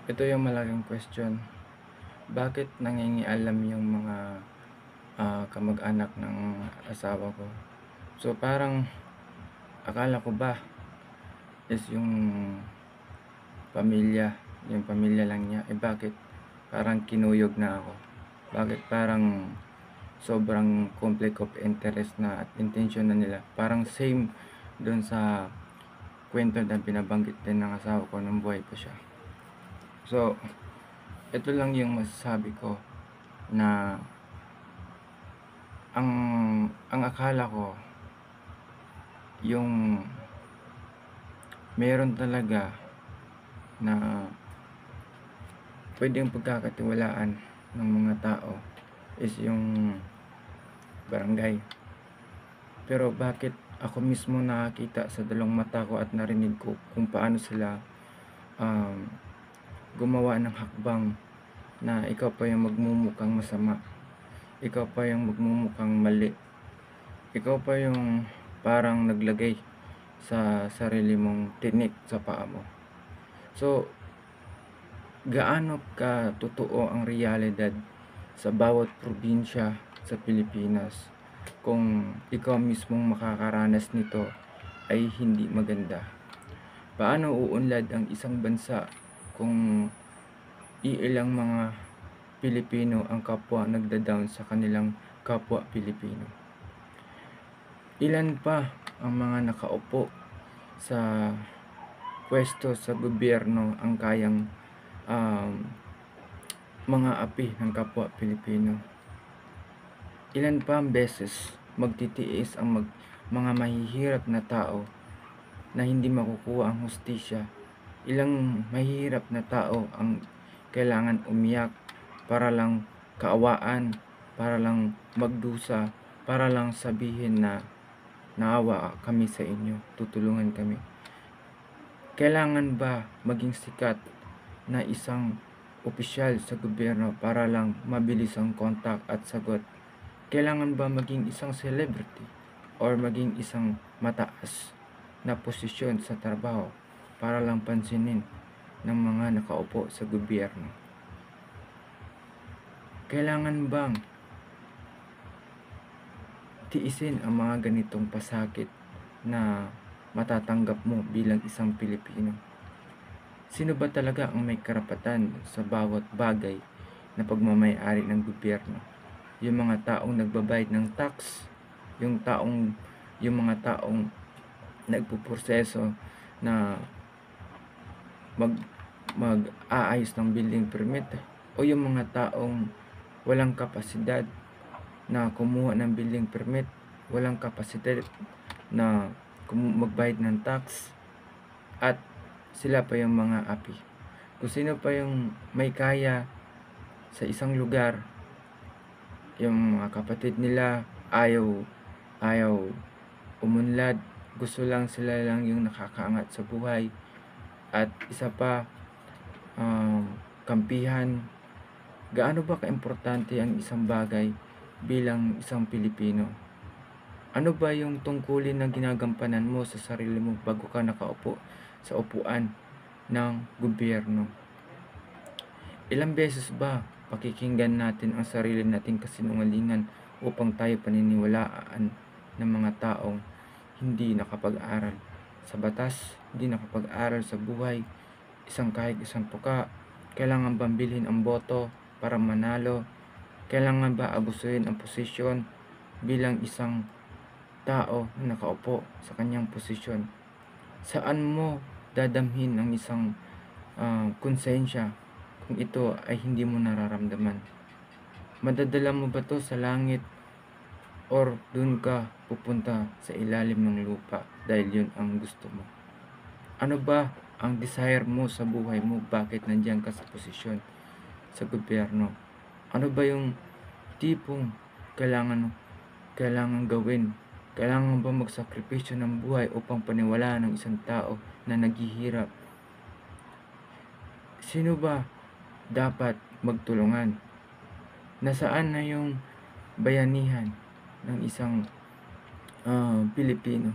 Ito yung malaking question. Bakit nangingialam yung mga kamag-anak ng asawa ko? So parang akala ko ba is yung pamilya lang niya. Bakit parang kinuyog na ako? Bakit parang sobrang conflict of interest na at intention na nila? Parang same dun sa kwento na binabanggit din ng asawa ko nung buhay pa siya. So, ito lang yung masasabi ko na ang akala ko yung meron talaga na pwedeng pagkakatiwalaan ng mga tao is yung barangay. Pero bakit ako mismo nakakita sa dalawang mata ko at narinig ko kung paano sila gumawa ng hakbang na ikaw pa yung magmumukhang masama, ikaw pa yung magmumukhang mali, ikaw pa yung parang naglagay sa sarili mong tinik sa paa mo. So, gaano ka totoo ang realidad sa bawat probinsya sa Pilipinas kung ikaw mismong makakaranas nito ay hindi maganda? Paano uunlad ang isang bansa kung iilang mga Pilipino ang kapwa nagda-down sa kanilang kapwa Pilipino? Ilan pa ang mga nakaupo sa pwesto sa gobyerno ang kayang mga api ng kapwa Pilipino? Ilan pa ang beses magtitiis ang mga mahihirap na tao na hindi makukuha ang hustisya? Ilang mahihirap na tao ang kailangan umiyak para lang kaawaan, para lang magdusa, para lang sabihin na naawa kami sa inyo, tutulungan kami? Kailangan ba maging sikat na isang opisyal sa gobyerno para lang mabilis ang kontak at sagot? Kailangan ba maging isang celebrity or maging isang mataas na posisyon sa trabaho para lang pansinin ng mga nakaupo sa gobyerno? Kailangan bang tiisin ang mga ganitong pasakit na matatanggap mo bilang isang Pilipino? Sino ba talaga ang may karapatan sa bawat bagay na pagmamay-ari ng gobyerno? Yung mga taong nagbabayad ng tax, yung mga taong nagpuproseso na mag-aayos ng building permit, o yung mga taong walang kapasidad na kumuha ng building permit, walang kapasidad na magbayad ng tax, at sila pa yung mga api? Kung sino pa yung may kaya sa isang lugar, yung mga kapatid nila ayaw umunlad, gusto lang sila lang yung nakakaangat sa buhay, at isa pa kampihan. Gaano ba kaimportante ang isang bagay bilang isang Pilipino? Ano ba yung tungkulin na ginagampanan mo sa sarili mo bago ka nakaupo sa upuan ng gobyerno? Ilang beses ba pakikinggan natin ang sarili nating kasinungalingan upang tayo paniniwalaan ng mga taong hindi nakapag-aral sa batas, hindi nakapag-aral sa buhay, kahit isang tuka? Kailangan bang bilhin ang boto para manalo? Kailangan ba abusuhin ang posisyon bilang isang tao na nakaupo sa kanyang posisyon? Saan mo dadamhin ang isang konsensya kung ito ay hindi mo nararamdaman? Madadala mo ba to sa langit, or dun ka pupunta sa ilalim ng lupa dahil yun ang gusto mo? Ano ba ang desire mo sa buhay mo? Bakit nandiyan ka sa posisyon sa gobyerno? Ano ba yung tipong kailangan gawin? Kailangan ba magsakripisyo ng buhay upang paniwalaan ng isang tao na naghihirap? Sino ba dapat magtulungan? Nasaan na yung bayanihan ng isang Pilipino?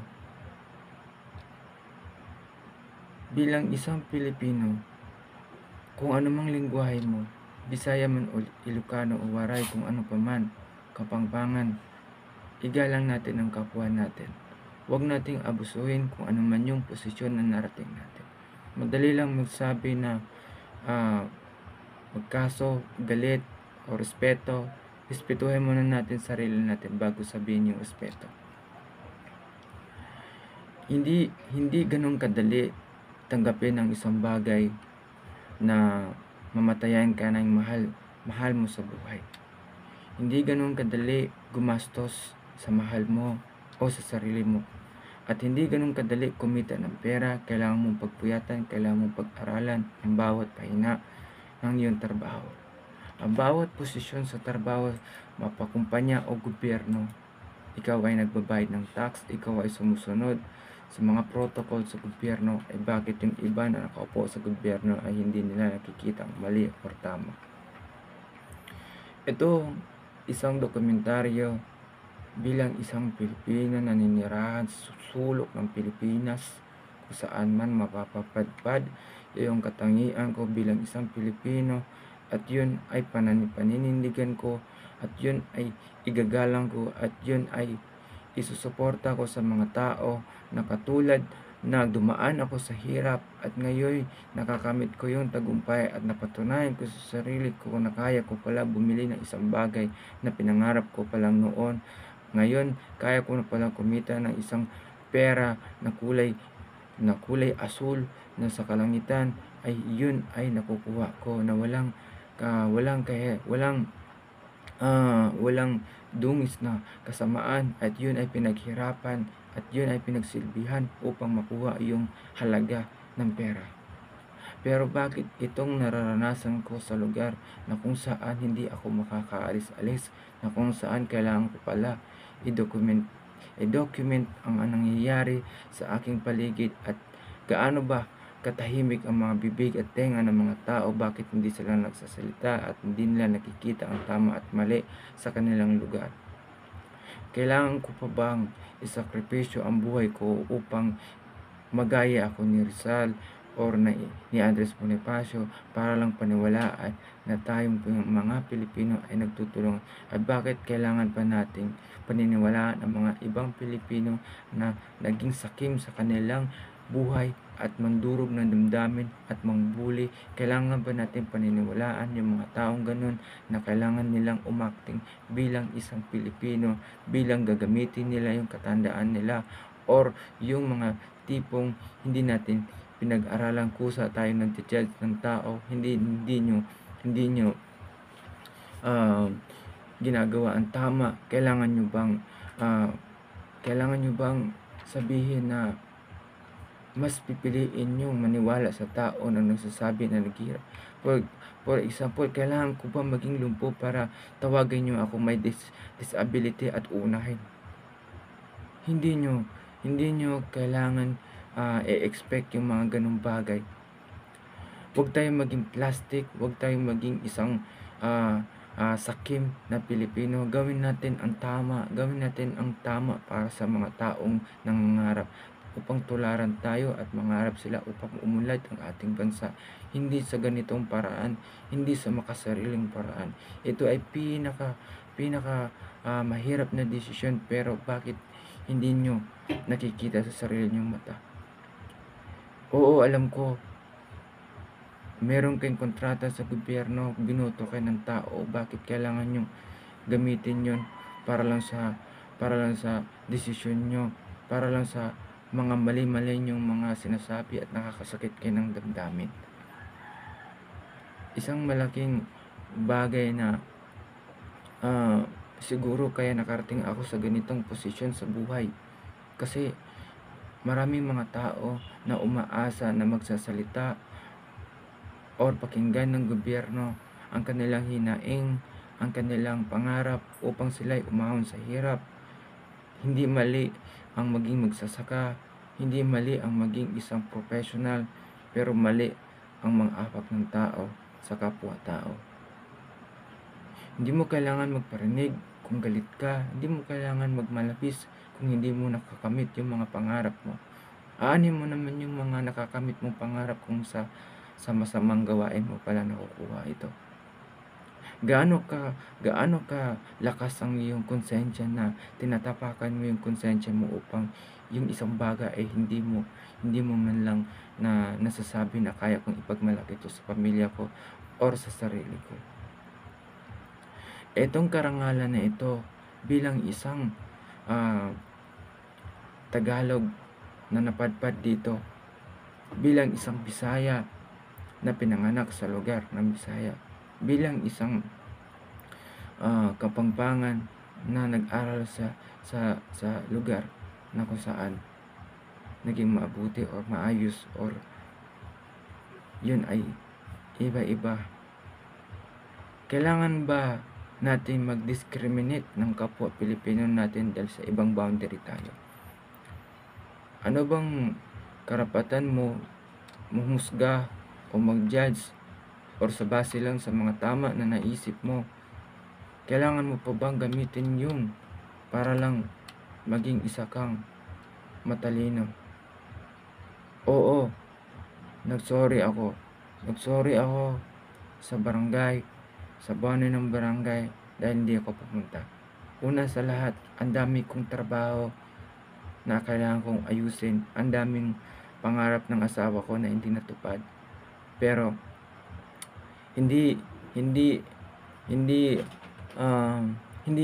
Bilang isang Pilipino, Kung ano mang lengguwahe mo, Bisaya man o Ilocano o Waray, kung ano pa man, Kapampangan, igalang natin ang kapwa natin. Huwag nating abusuhin kung ano man yung posisyon na narating natin. Madali lang magsabi na ah, magkaso, galit, o respeto. Respetuhin muna natin sarili natin bago sabihin yung respeto. Hindi ganun kadali tanggapin ang isang bagay na mamatayan ka ng mahal mo sa buhay. Hindi ganun kadali gumastos sa mahal mo o sa sarili mo. At hindi ganun kadali kumita ng pera. Kailangan mong pagpuyatan, kailangan mong pag-aralan ang bawat pahina ng iyong trabaho. Ang bawat posisyon sa trabaho, mapakumpanya o gobyerno, ikaw ay nagbabayad ng tax, ikaw ay sumusunod sa mga protocol sa gobyerno, ay bakit yung iba na nakaupo sa gobyerno ay hindi nila nakikita ang mali o tama? Ito, isang dokumentaryo bilang isang Pilipino na naninirahan sa sulok ng Pilipinas, kung saan man mapapapadpad yung katangian ko bilang isang Pilipino, at yun ay paninindigan ko, at yun ay igagalang ko, at yun ay isusuporta ko sa mga tao na katulad na dumaan ako sa hirap at ngayon nakakamit ko yung tagumpay at napatunayan ko sa sarili ko na kaya ko pala bumili ng isang bagay na pinangarap ko palang noon. Ngayon, kaya ko na palang kumita ng isang pera na kulay asul na sa kalangitan, ay yun ay nakukuha ko na walang dungis na kasamaan, at yun ay pinaghirapan at yun ay pinagsilbihan upang makuha yung halaga ng pera. Pero bakit itong nararanasan ko sa lugar na kung saan hindi ako makakaalis-alis, na kung saan kailangan ko pala i-document ang nangyayari sa aking paligid, at gaano ba katahimik ang mga bibig at tenga ng mga tao, bakit hindi sila nagsasalita at hindi nila nakikita ang tama at mali sa kanilang lugar? Kailangan ko pa bang isakripisyo ang buhay ko upang magaya ako ni Rizal or ni Andres Bonifacio para lang paniwalaan na tayong mga Pilipino ay nagtutulungan? At bakit kailangan pa nating paniniwalaan ang mga ibang Pilipino na naging sakim sa kanilang buhay at mandurog ng damdamin at mangbuli? Kailangan ba natin paniniwalaan yung mga taong ganun na kailangan nilang umakting bilang isang Pilipino, bilang gagamitin nila yung katandaan nila, or yung mga tipong hindi natin pinag-aralan, kusa tayo nag-judge ng tao, hindi nyo ginagawa ang tama? Kailangan nyo bang sabihin na mas pipiliin nyo maniwala sa tao na nagsasabi na naghihirap? For example, kailangan ko ba maging lumpo para tawagan nyo ako may disability at unahin? Hindi nyo kailangan i-expect yung mga ganung bagay. Huwag tayong maging plastic, huwag tayong maging isang sakim na Pilipino. Gawin natin ang tama para sa mga taong nangangarap, upang tularan tayo at mangarap sila upang umunlad ang ating bansa. Hindi sa ganitong paraan, hindi sa makasariling paraan. Ito ay pinaka mahirap na desisyon, pero bakit hindi nyo nakikita sa sarili nyong mata? Oo, alam ko, meron kayong kontrata sa gobyerno, binoto kayo ng tao, bakit kailangan nyo gamitin yon para lang sa desisyon nyo, para lang sa mga mali-mali nyong mga sinasabi at nakakasakit kayo ng damdamin? Isang malaking bagay na siguro kaya nakarating ako sa ganitong posisyon sa buhay, kasi maraming mga tao na umaasa na magsasalita or pakinggan ng gobyerno ang kanilang hinaing, ang kanilang pangarap upang sila'y umahon sa hirap. Hindi mali ang maging magsasaka, hindi mali ang maging isang professional, pero mali ang mang-apak ng tao sa kapwa-tao. Hindi mo kailangan magparinig kung galit ka, hindi mo kailangan magmalapis kung hindi mo nakakamit yung mga pangarap mo. Aanin mo naman yung mga nakakamit mong pangarap kung sa sa masamang gawain mo pala nakukuha ito. Gaano ka lakas ang iyong konsensya na tinatapakan mo yung konsensya mo upang yung isang bagay ay hindi mo man lang na nasasabi na kaya kong ipagmalaki ito sa pamilya ko or sa sarili ko. Itong karangalan na ito bilang isang Tagalog na napadpad dito, bilang isang Bisaya na pinanganak sa lugar ng Bisaya, bilang isang Kapampangan na nag-aral sa lugar na kung saan naging mabuti or maayos or yun ay iba-iba. Kailangan ba natin mag-discriminate ng kapwa Pilipino natin dahil sa ibang boundary tayo? Ano bang karapatan mo humusga o mag-judge or sa base lang sa mga tama na naisip mo? Kailangan mo pa bang gamitin yun para lang maging isa kang matalino? Oo, nagsorry ako sa barangay, sa bono ng barangay dahil hindi ako pumunta. Una sa lahat, ang dami kong trabaho na kailangan kong ayusin. Ang daming pangarap ng asawa ko na hindi natupad. Pero hindi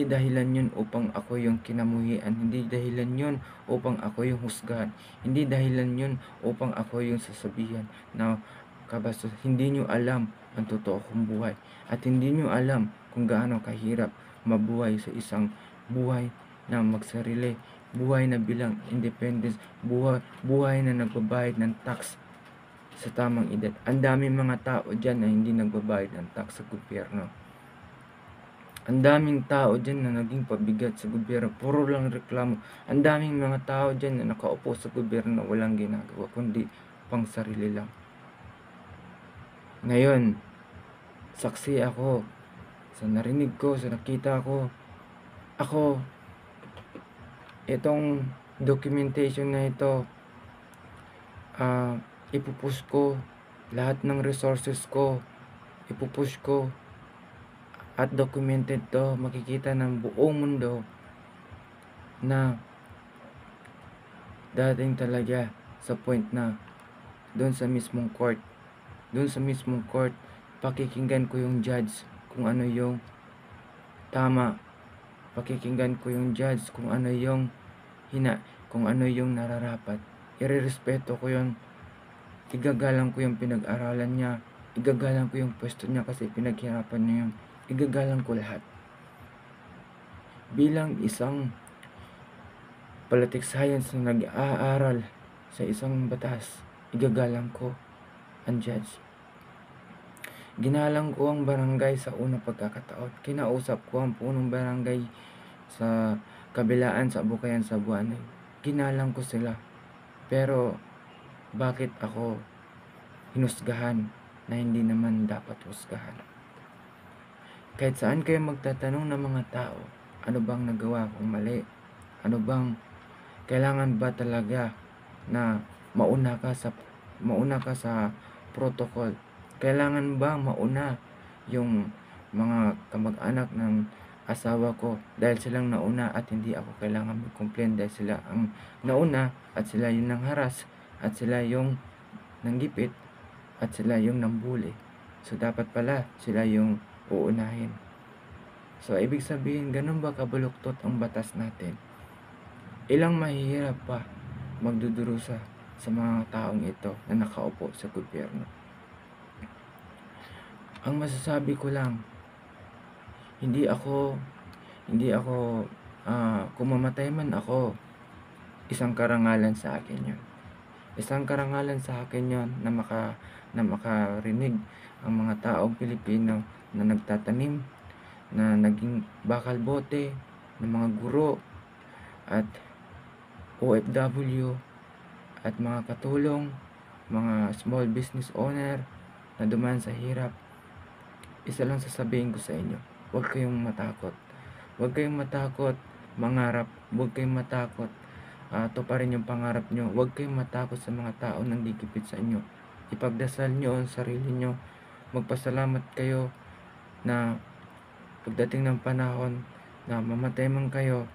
dahilan yun upang ako yung kinamuhian. Hindi dahilan yun upang ako yung husgahan. Hindi dahilan yun upang ako yung sasabihan na kabastos. Hindi nyo alam ang totoo kong buhay. At hindi nyo alam kung gaano kahirap mabuhay sa isang buhay na magsarili. Buhay na bilang independence. Buhay na nagbabayad ng tax sa tamang edad. Ang daming mga tao dyan na hindi nagbabayad ng tax sa gobyerno. Ang daming tao dyan na naging pabigat sa gobyerno. Puro lang reklamo. Ang daming mga tao dyan na nakaupo sa gobyerno na walang ginagawa, kundi pang sarili lang. Ngayon, saksi ako sa narinig ko, sa nakita ko. Ako, itong documentation na ito, ipupush ko lahat ng resources ko. Ipupush ko at documented to, makikita ng buong mundo na dating talaga sa point na doon sa mismong court, pakikinggan ko yung judge kung ano yung tama, pakikinggan ko yung judge kung ano yung nararapat, irerespeto ko yun, igagalang ko yung pinag-aralan niya, igagalang ko yung pwesto niya kasi pinaghirapan niya yun. Igagalang ko lahat. Bilang isang politics science na nag-aaral sa isang batas, igagalang ko ang judge. Ginalang ko ang barangay sa unang pagkakataon. Kinausap ko ang punong barangay sa kabilaan sa Bukayan sa Buanay. Ginalang ko sila. Pero bakit ako hinusgahan na hindi naman dapat husgahan? Kahit saan kayo magtatanong ng mga tao, ano bang nagawa kong mali? Ano bang kailangan ba talaga na mauna ka sa protocol? Kailangan ba mauna yung mga kamag-anak ng asawa ko dahil silang nauna at hindi ako kailangan mag-complain dahil sila ang nauna at sila yung nangharas at sila yung nanggipit at sila yung nambuli. So dapat pala sila yung uunahin. So ibig sabihin, ganun ba kabuluktot ang batas natin? Ilang mahihirap pa magdudurusa sa mga taong ito na nakaupo sa gobyerno. Ang masasabi ko lang, hindi ako kung mamatay man ako, isang karangalan sa akin yun. Isang karangalan sa akin yun na makarinig ang mga taong Pilipino na nagtatanim, na naging bakal bote, ng mga guro at OFW at mga katulong, mga small business owner na dumaan sa hirap. Isa lang sasabihin ko sa inyo, huwag kayong matakot. Huwag kayong matakot mangarap, huwag kayong matakot tuparin yung pangarap nyo. Huwag kayong matakot sa mga tao nang gigipit sa inyo. ipagdasal nyo ang sarili nyo, magpasalamat kayo na pagdating ng panahon na mamatay man kayo,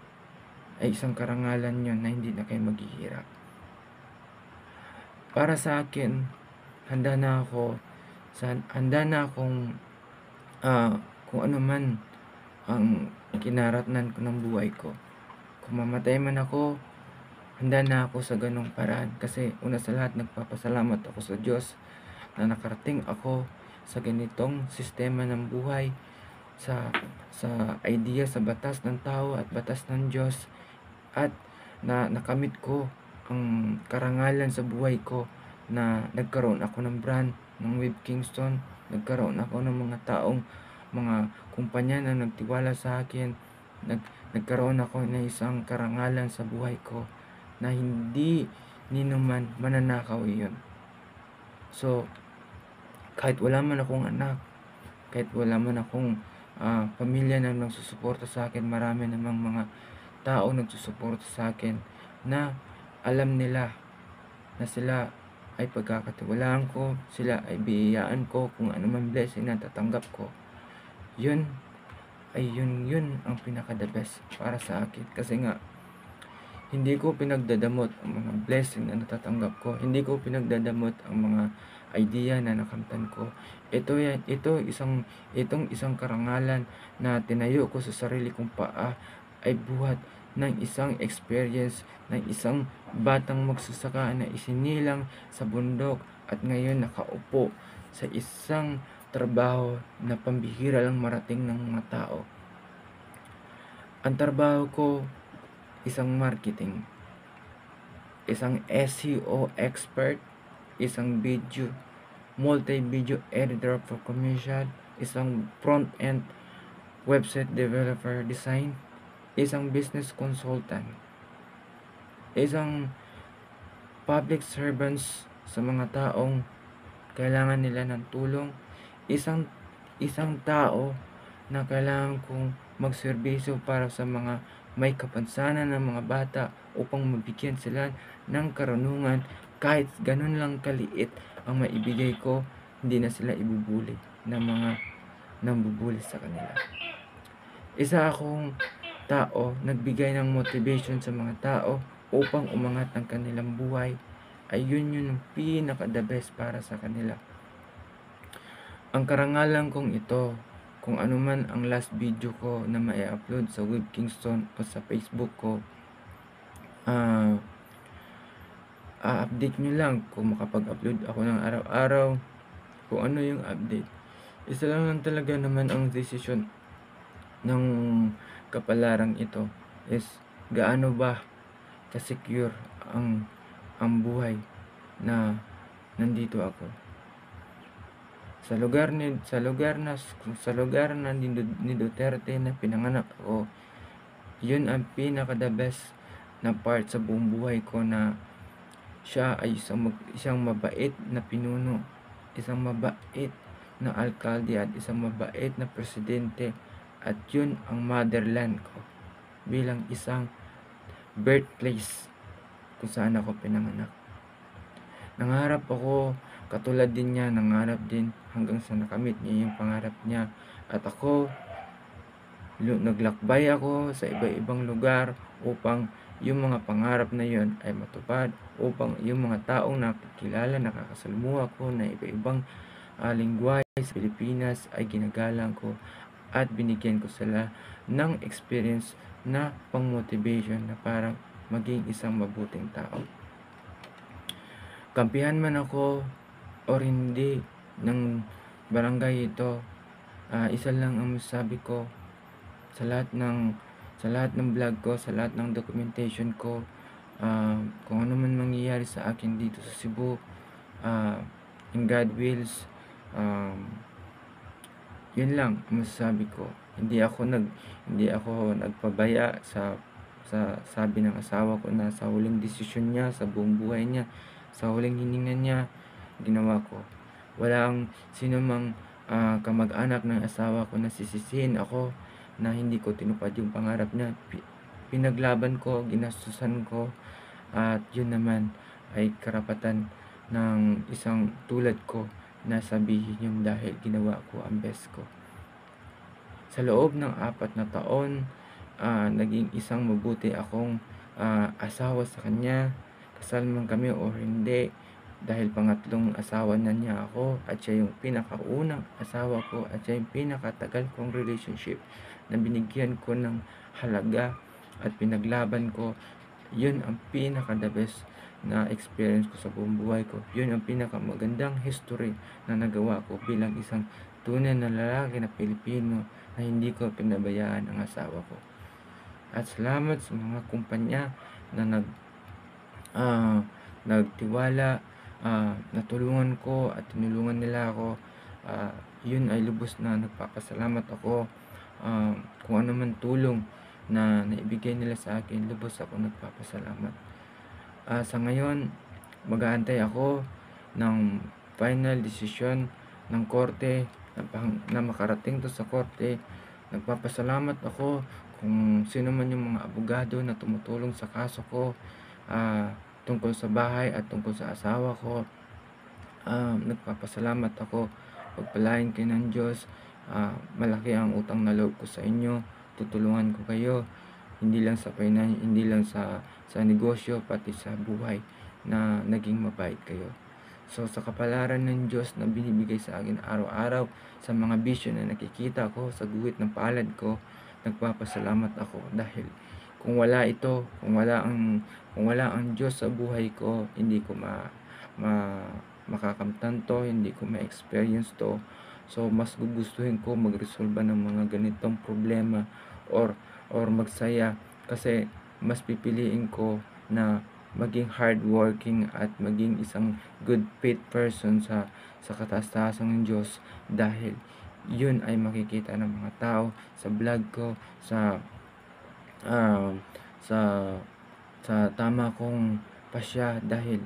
ay isang karangalan nyo na hindi na kayo maghihirap. Para sa akin, handa na akong kung ano man ang kinaratnan ko ng buhay ko. Kung mamatay man ako, handa na ako sa ganong paraan. Kasi una sa lahat, nagpapasalamat ako sa Diyos na nakarating ako sa ganitong sistema ng buhay, sa idea, sa batas ng tao at batas ng Diyos, at na nakamit ko ang karangalan sa buhay ko, na nagkaroon ako ng brand ng Web Kingston, nagkaroon ako ng mga kumpanya na nagtiwala sa akin, nagkaroon ako ng isang karangalan sa buhay ko na hindi ninuman mananakaw iyon. So, kahit wala man akong anak, kahit wala man akong pamilya na nagsusuporta sa akin, marami namang mga tao nagsusuporta sa akin na alam nila na sila ay pagkakatiwalaan ko, sila ay biyayaan ko, kung ano man blessing na tatanggap ko, yun ang pinaka-the best para sa akin. Kasi nga, hindi ko pinagdadamot ang mga blessing na natatanggap ko, hindi ko pinagdadamot ang mga idea na nakamtan ko. Itong isang karangalan na tinayo ko sa sarili kong paa ay buhat ng isang experience ng isang batang magsasaka na isinilang sa bundok at ngayon nakaupo sa isang trabaho na pambihira lang marating ng mga tao. Ang trabaho ko, isang marketing, isang SEO expert, isang multi-video editor for commercial, isang front-end website developer design, isang business consultant, isang public servants sa mga taong kailangan nila ng tulong, isang tao na kailangan kong magserbisyo para sa mga may kapansanan ng mga bata upang mabigyan sila ng karunungan. Kahit ganun lang kaliit ang maibigay ko, hindi na sila ibubuli ng mga nambubuli sa kanila. Isa akong tao nagbigay ng motivation sa mga tao upang umangat ang kanilang buhay. Ayun yung pinaka-the best para sa kanila. Ang karangalan kong ito, kung ano man ang last video ko na mai-upload sa Web Kingston o sa Facebook ko, update nyo lang kung makapag-upload ako ng araw-araw, kung ano yung update. Isa lang talaga naman ang decision ng kapalarang ito is gaano ba ka-secure ang buhay na nandito ako. Sa lugar na ni Duterte na pinanganak ako, yun ang pinaka-the best na part sa buong buhay ko, na siya ay isang mabait na pinuno, isang mabait na alkalde at isang mabait na presidente, at yun ang motherland ko bilang isang birthplace kung saan ako pinanganak. Nangarap ako katulad din niya, nangarap din hanggang sa nakamit niya yung pangarap niya, at ako naglakbay ako sa iba-ibang lugar upang yung mga pangarap na yun ay matupad, upang yung mga taong nakikilala, nakakasalumuha ko na iba-ibang lingwahe sa Pilipinas ay ginagalang ko at binigyan ko sila ng experience na pang-motivation na parang maging isang mabuting tao. Kampihan man ako o hindi ng barangay ito, isa lang ang masasabi ko sa lahat ng vlog ko, sa lahat ng documentation ko, kung ano man mangyayari sa akin dito sa Cebu, in God wills, yun lang ang masasabi ko. Hindi ako nagpabaya sa sabi ng asawa ko na sa huling desisyon niya sa buong buhay niya, sa huling hininga niya, ginawa ko. Walang sino mang kamag-anak ng asawa ko na sisisihin ako na hindi ko tinupad yung pangarap niya. Pinaglaban ko, ginastusan ko, at yun naman ay karapatan ng isang tulad ko na sabihin yung dahil ginawa ko ang best ko. Sa loob ng 4 na taon, naging isang mabuti akong asawa sa kanya. Kasal man kami o hindi, dahil pangatlong asawa na niya ako at siya yung pinakaunang asawa ko at siya yung pinakatagal kong relationship na binigyan ko ng halaga at pinaglaban ko. Yun ang pinaka the best na experience ko sa buong buhay ko. Yun ang pinakamagandang history na nagawa ko bilang isang tunay na lalaki na Pilipino na hindi ko pinabayaan ang asawa ko. At salamat sa mga kumpanya na nagtiwala, natulungan ko at tinulungan nila ako. Yun ay lubos na nagpapasalamat ako. Kung ano man tulong na naibigay nila sa akin, lubos ako nagpapasalamat. Sa ngayon, mag-aantay ako ng final decision ng korte na makarating to sa korte. Nagpapasalamat ako kung sino man yung mga abogado na tumutulong sa kaso ko, tungkol sa bahay at tungkol sa asawa ko. Nagpapasalamat ako. Pagpalain kayo ng Diyos. Malaki ang utang na loob ko sa inyo. Tutulungan ko kayo, hindi lang sa hindi lang sa negosyo, pati sa buhay, na naging mabait kayo. So sa kapalaran ng Diyos na binibigay sa akin araw-araw, sa mga bisyo na nakikita ko sa guhit ng palad ko, nagpapasalamat ako dahil kung wala ito, kung wala ang Diyos sa buhay ko, hindi ko makakamtan to, hindi ko ma-experience to. So mas gugustuhin ko magresolba ng mga ganitong problema or magsaya, kasi mas pipiliin ko na maging hardworking at maging isang good faith person sa kataas-taasan ng Diyos, dahil yun ay makikita ng mga tao sa vlog ko, sa uh, sa tama kong pasya, dahil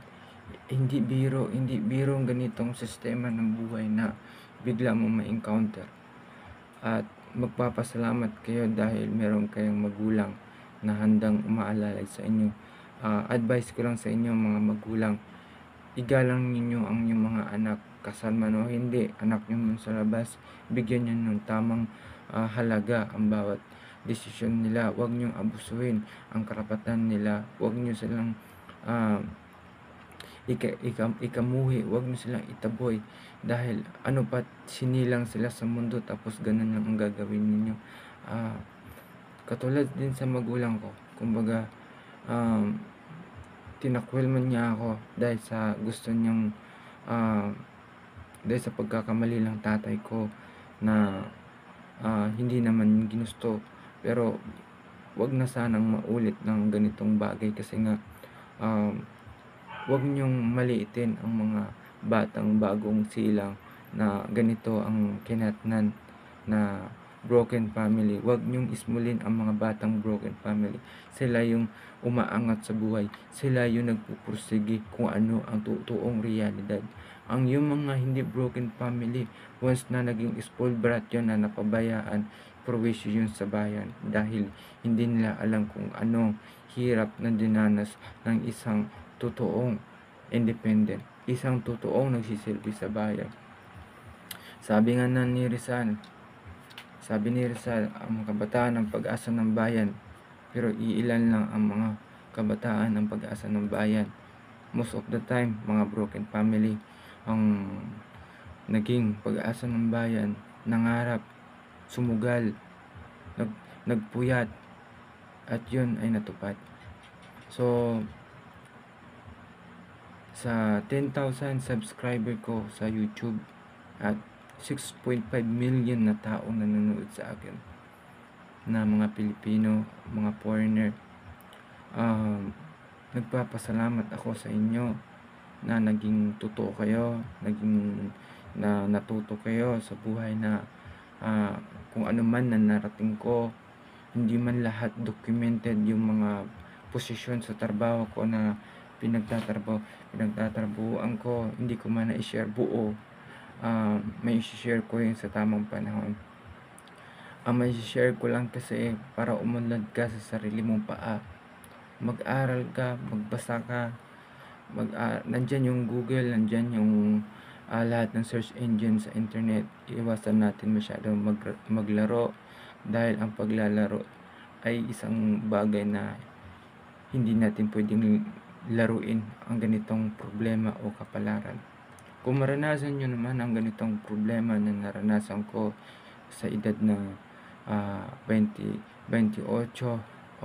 hindi biro ang ganitong sistema ng buhay na bigla mo ma-encounter. At magpapasalamat kayo dahil meron kayong magulang na handang umaalala sa inyo. Advice ko lang sa inyo mga magulang, igalang ninyo ang inyong mga anak, kasal man o hindi, anak nyo man sa labas, bigyan nyo ng tamang halaga ang bawat desisyon nila. Huwag nyo abusuhin ang karapatan nila. Huwag nyo silang ikamuhi, huwag nyo silang itaboy, dahil ano pa, sinilang sila sa mundo tapos ganun lang ang gagawin ninyo. Katulad din sa magulang ko, kumbaga tinakwil man niya ako dahil sa gusto niyang dahil sa pagkakamali lang tatay ko na hindi naman ginusto. Pero wag na sanang maulit ng ganitong bagay, kasi nga wag niyong maliitin ang mga batang bagong silang na ganito ang kinatnan na broken family. Wag niyong ismulin ang mga batang broken family. Sila yung umaangat sa buhay. Sila yung nagpupursige kung ano ang totoong realidad. Ang yung mga hindi broken family, once na naging spoiled brat yun, na napabayaan, prowisyo yun sa bayan, dahil hindi nila alam kung anong hirap na dinanas ng isang totoong independent, isang totoong nagsisilbi sa bayan. Sabi ni Rizal, ang mga kabataan ang pag-asa ng bayan, pero iilan lang ang mga kabataan ang pag-asa ng bayan. Most of the time, mga broken family ang naging pag-asa ng bayan, nangarap, sumugal, nagpuyat, at yun ay natupad. So, sa 10,000 subscriber ko sa YouTube at 6.5 million na tao nanonood sa akin, na mga Pilipino, mga foreigner, nagpapasalamat ako sa inyo na naging totoo kayo, na natuto kayo sa buhay, na kung ano man na narating ko, hindi man lahat documented yung mga posisyon sa trabaho ko na pinagtatrabahoan ko, hindi ko man na-share buo. May i-share ko yun sa tamang panahon. May i-share ko lang kasi para umunlad ka sa sarili mong paa. Mag-aral ka, magbasa ka, nandiyan yung Google, nandiyan yung lahat ng search engine sa internet. Iwasan natin masyadong maglaro dahil ang paglalaro ay isang bagay na hindi natin pwedeng laruin ang ganitong problema o kapalaran. Kung maranasan nyo naman ang ganitong problema na naranasan ko sa edad na 20, 28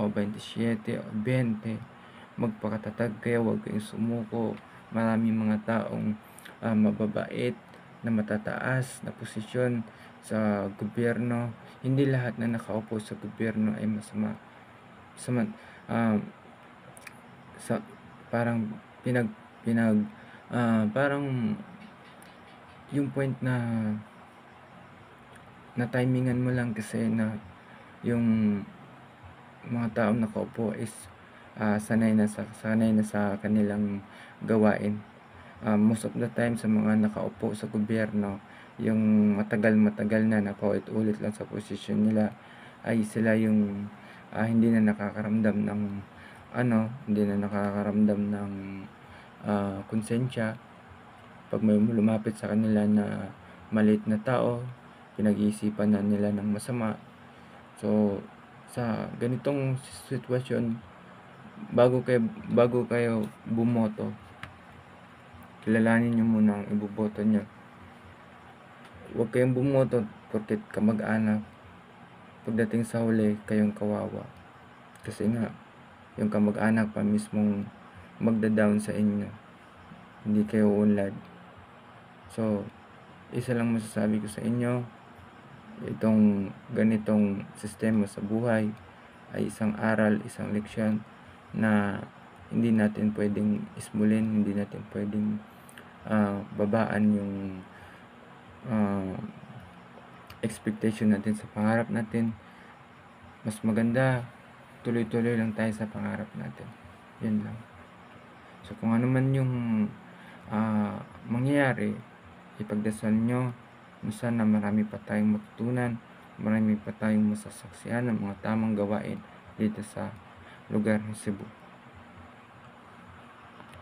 o 27 o 20, magpakatatag kayo, huwag kayong sumuko. Maraming mga taong mababait na matataas na posisyon sa gobyerno. Hindi lahat na nakaupo sa gobyerno ay masama. Um, sa parang parang yung point na timingan mo lang kasi na yung mga taong nakaupo is sanay na sa kanilang gawain. Most of the time sa mga nakaupo sa gobyerno, yung matagal na napaulit-ulit lang sa posisyon nila, ay sila yung hindi na nakakaramdam ng konsensya. Pag may lumapit sa kanila na maliit na tao, pinag-iisipan na nila ng masama. So sa ganitong sitwasyon, bago kayo bumoto, kilalanin nyo muna ang iboboto nyo. Huwag kayong bumoto porket kamag-anak. Pagdating sa huli, kayong kawawa. Kasi nga, yung kamag-anak pa mismong magda-down sa inyo. Hindi kayo unlad. So, isa lang masasabi ko sa inyo, itong ganitong sistema sa buhay ay isang aral, isang leksyon na hindi natin pwedeng ismulin, hindi natin pwedeng babaan yung expectation natin sa pangarap natin. Mas maganda, tuloy-tuloy lang tayo sa pangarap natin. Yun lang. So kung ano man yung mangyayari, ipagdasal nyo na sana marami pa tayong matutunan, marami pa tayong masasaksihan ng mga tamang gawain dito sa lugar ng Cebu.